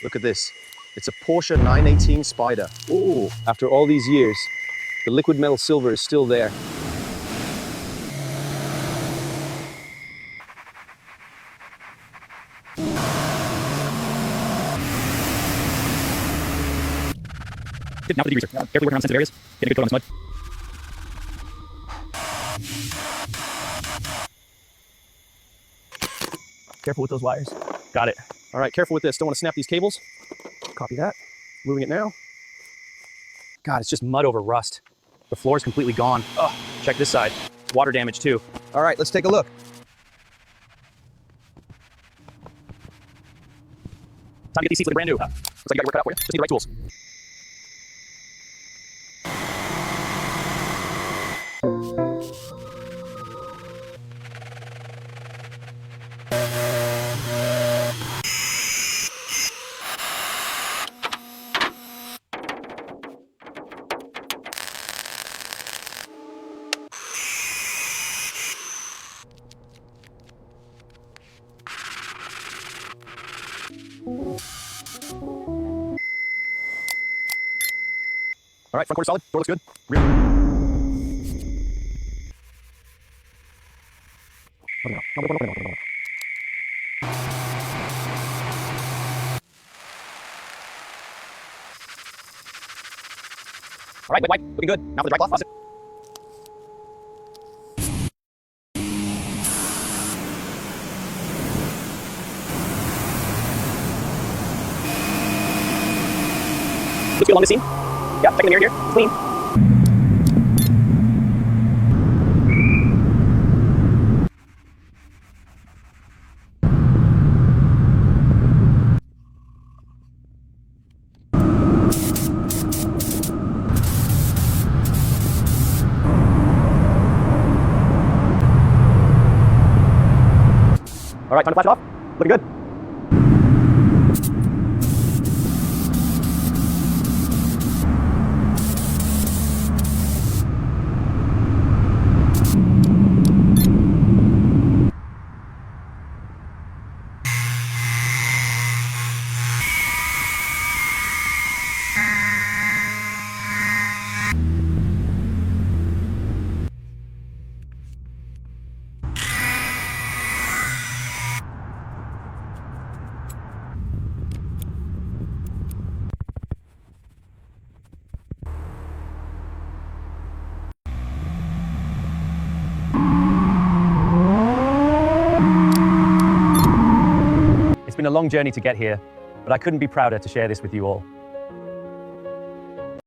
Look at this. It's a Porsche 918 Spyder. Ooh, after all these years, the liquid metal silver is still there. Now for the degreaser. Carefully working around sensitive areas. Get a good foot on this mud. Careful with those wires. Got it. All right, careful with this. Don't want to snap these cables. Copy that. Moving it now. God, it's just mud over rust. The floor is completely gone. Oh, check this side. Water damage too. All right, let's take a look. Time to get these seats looking brand new. Looks like you got your work cut out for you. Just need the right tools. All right, front quarter solid. Door looks good. All right, wet wipe. Looking good. Now for the dry cloth faucet. Looks good along the seam. Yep, checking the mirror here. It's clean. All right, time to flash it off. Looking good. It's been a long journey to get here, but I couldn't be prouder to share this with you all.